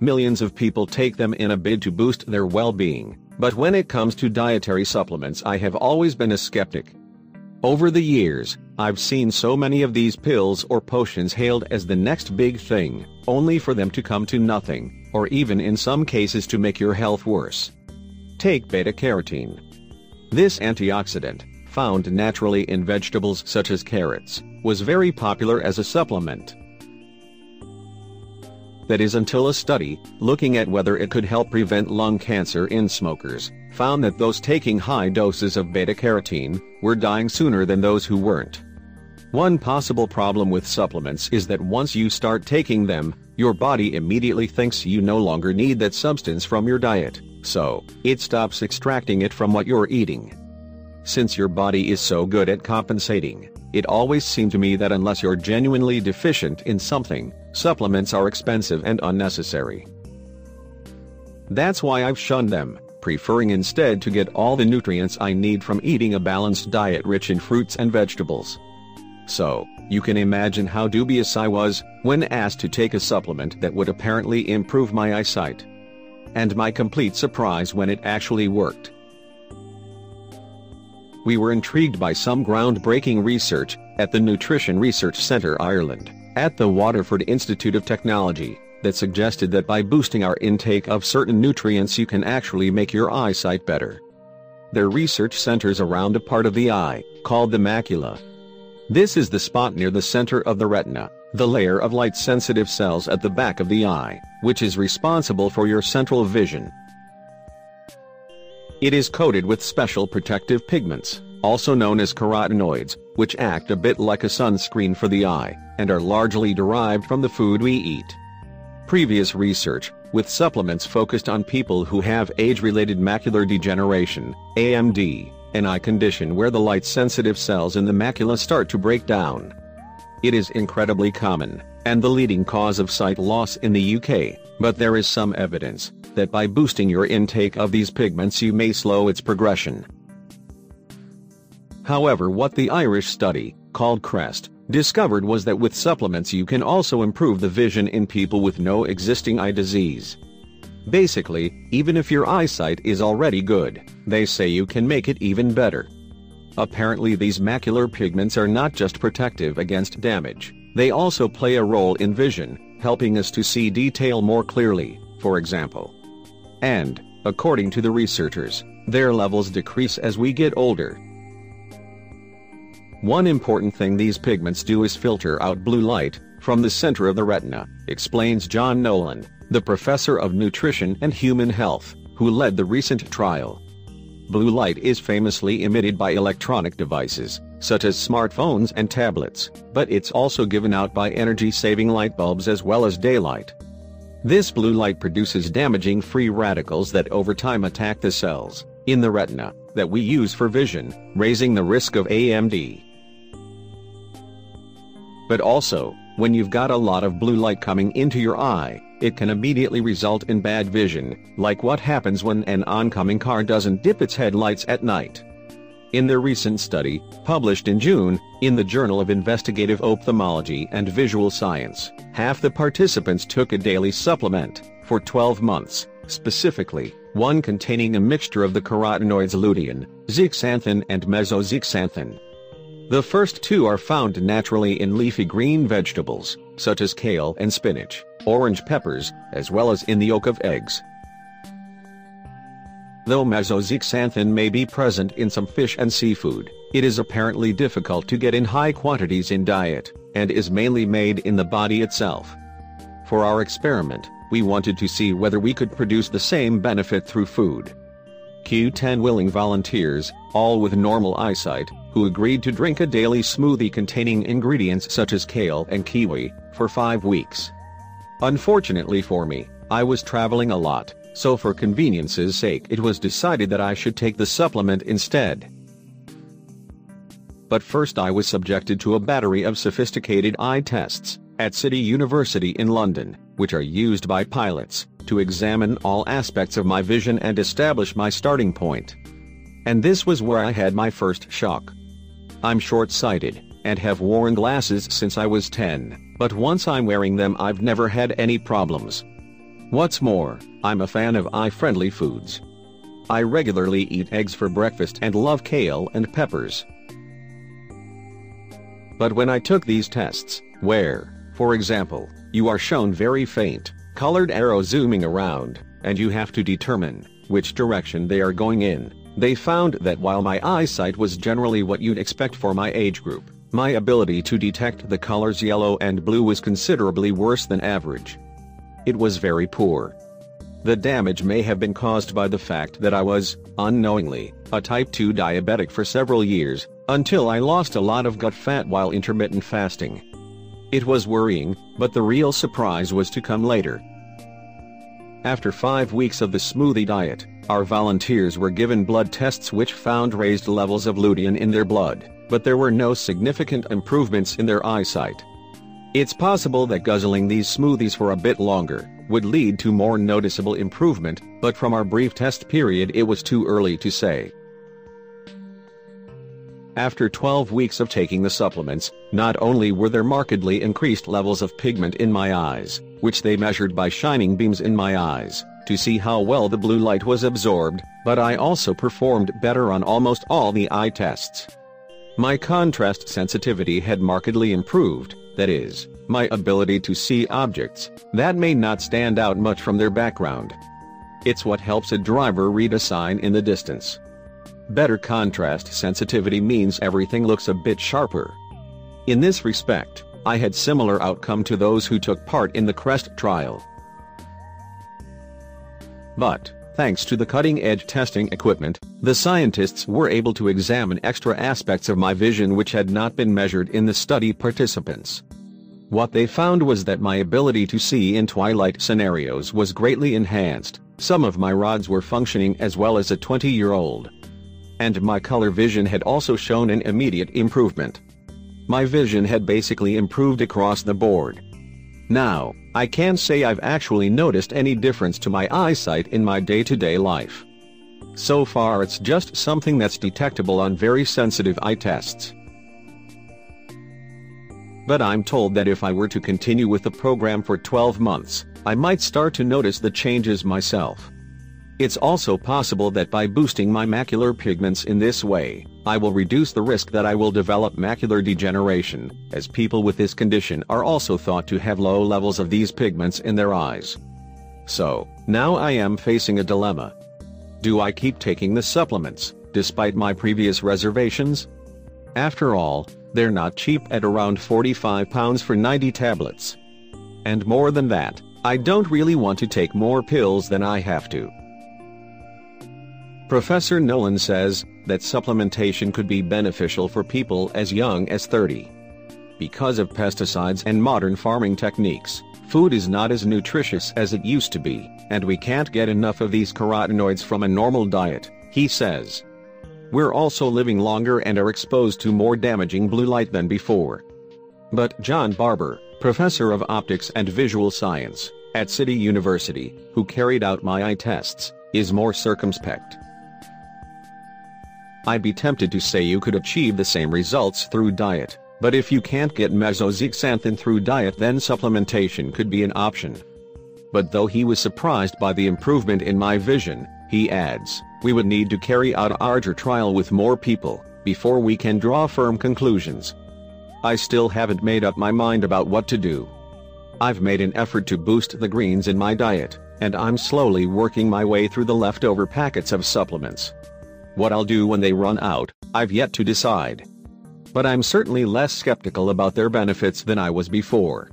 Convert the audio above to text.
Millions of people take them in a bid to boost their well-being, but when it comes to dietary supplements, I have always been a skeptic. Over the years, I've seen so many of these pills or potions hailed as the next big thing, only for them to come to nothing, or even in some cases to make your health worse. Take beta-carotene. This antioxidant, found naturally in vegetables such as carrots, was very popular as a supplement. That is until a study, looking at whether it could help prevent lung cancer in smokers, found that those taking high doses of beta-carotene were dying sooner than those who weren't. One possible problem with supplements is that once you start taking them, your body immediately thinks you no longer need that substance from your diet, so it stops extracting it from what you're eating. Since your body is so good at compensating, it always seemed to me that unless you're genuinely deficient in something, supplements are expensive and unnecessary. That's why I've shunned them, preferring instead to get all the nutrients I need from eating a balanced diet rich in fruits and vegetables. So, you can imagine how dubious I was when asked to take a supplement that would apparently improve my eyesight. And my complete surprise when it actually worked. We were intrigued by some groundbreaking research at the Nutrition Research Centre Ireland, at the Waterford Institute of Technology, that suggested that by boosting our intake of certain nutrients you can actually make your eyesight better. Their research centers around a part of the eye, called the macula. This is the spot near the center of the retina, the layer of light-sensitive cells at the back of the eye, which is responsible for your central vision. It is coated with special protective pigments, also known as carotenoids, which act a bit like a sunscreen for the eye, and are largely derived from the food we eat. Previous research, with supplements focused on people who have age-related macular degeneration, AMD, an eye condition where the light-sensitive cells in the macula start to break down. It is incredibly common, and the leading cause of sight loss in the UK, but there is some evidence that by boosting your intake of these pigments you may slow its progression. However, what the Irish study, called CREST, discovered was that with supplements you can also improve the vision in people with no existing eye disease. Basically, even if your eyesight is already good, they say you can make it even better. Apparently these macular pigments are not just protective against damage, they also play a role in vision, helping us to see detail more clearly, for example. And, according to the researchers, their levels decrease as we get older. One important thing these pigments do is filter out blue light from the center of the retina, explains John Nolan, the professor of nutrition and human health, who led the recent trial. Blue light is famously emitted by electronic devices, such as smartphones and tablets, but it's also given out by energy-saving light bulbs as well as daylight. This blue light produces damaging free radicals that over time attack the cells in the retina that we use for vision, raising the risk of AMD. But also, when you've got a lot of blue light coming into your eye, it can immediately result in bad vision, like what happens when an oncoming car doesn't dip its headlights at night. In their recent study, published in June, in the Journal of Investigative Ophthalmology and Visual Science, half the participants took a daily supplement, for 12 months, specifically, one containing a mixture of the carotenoids lutein, zeaxanthin and mesozeaxanthin. The first two are found naturally in leafy green vegetables, such as kale and spinach, orange peppers, as well as in the yolk of eggs. Though mesozeaxanthin may be present in some fish and seafood, it is apparently difficult to get in high quantities in diet, and is mainly made in the body itself. For our experiment, we wanted to see whether we could produce the same benefit through food. 10 willing volunteers, all with normal eyesight, who agreed to drink a daily smoothie containing ingredients such as kale and kiwi, for 5 weeks. Unfortunately for me, I was traveling a lot, so for convenience's sake it was decided that I should take the supplement instead. But first I was subjected to a battery of sophisticated eye tests, at City University in London, which are used by pilots, to examine all aspects of my vision and establish my starting point. And this was where I had my first shock. I'm short-sighted, and have worn glasses since I was 10, but once I'm wearing them I've never had any problems. What's more, I'm a fan of eye-friendly foods. I regularly eat eggs for breakfast and love kale and peppers. But when I took these tests, where, for example, you are shown very faint, colored arrows zooming around, and you have to determine which direction they are going in, they found that while my eyesight was generally what you'd expect for my age group, my ability to detect the colors yellow and blue was considerably worse than average. It was very poor. The damage may have been caused by the fact that I was, unknowingly, a type 2 diabetic for several years, until I lost a lot of gut fat while intermittent fasting. It was worrying, but the real surprise was to come later. After 5 weeks of the smoothie diet, our volunteers were given blood tests which found raised levels of lutein in their blood, but there were no significant improvements in their eyesight. It's possible that guzzling these smoothies for a bit longer would lead to more noticeable improvement, but from our brief test period it was too early to say. After 12 weeks of taking the supplements, not only were there markedly increased levels of pigment in my eyes, which they measured by shining beams in my eyes, to see how well the blue light was absorbed, but I also performed better on almost all the eye tests. My contrast sensitivity had markedly improved, that is, my ability to see objects that may not stand out much from their background. It's what helps a driver read a sign in the distance. Better contrast sensitivity means everything looks a bit sharper. In this respect, I had similar outcome to those who took part in the CREST trial. But, thanks to the cutting-edge testing equipment, the scientists were able to examine extra aspects of my vision which had not been measured in the study participants. What they found was that my ability to see in twilight scenarios was greatly enhanced, some of my rods were functioning as well as a 20-year-old. And my color vision had also shown an immediate improvement. My vision had basically improved across the board. Now, I can't say I've actually noticed any difference to my eyesight in my day-to-day life. So far it's just something that's detectable on very sensitive eye tests. But I'm told that if I were to continue with the program for 12 months, I might start to notice the changes myself. It's also possible that by boosting my macular pigments in this way, I will reduce the risk that I will develop macular degeneration, as people with this condition are also thought to have low levels of these pigments in their eyes. So, now I am facing a dilemma. Do I keep taking the supplements, despite my previous reservations? After all, they're not cheap at around £45 for 90 tablets. And more than that, I don't really want to take more pills than I have to. Professor Nolan says that supplementation could be beneficial for people as young as 30. Because of pesticides and modern farming techniques, food is not as nutritious as it used to be, and we can't get enough of these carotenoids from a normal diet, he says. We're also living longer and are exposed to more damaging blue light than before. But John Barber, professor of optics and visual science at City University, who carried out my eye tests, is more circumspect. I'd be tempted to say you could achieve the same results through diet, but if you can't get mesozeaxanthin through diet, then supplementation could be an option. But though he was surprised by the improvement in my vision, he adds, we would need to carry out a larger trial with more people before we can draw firm conclusions. I still haven't made up my mind about what to do. I've made an effort to boost the greens in my diet, and I'm slowly working my way through the leftover packets of supplements. What I'll do when they run out, I've yet to decide. But I'm certainly less skeptical about their benefits than I was before.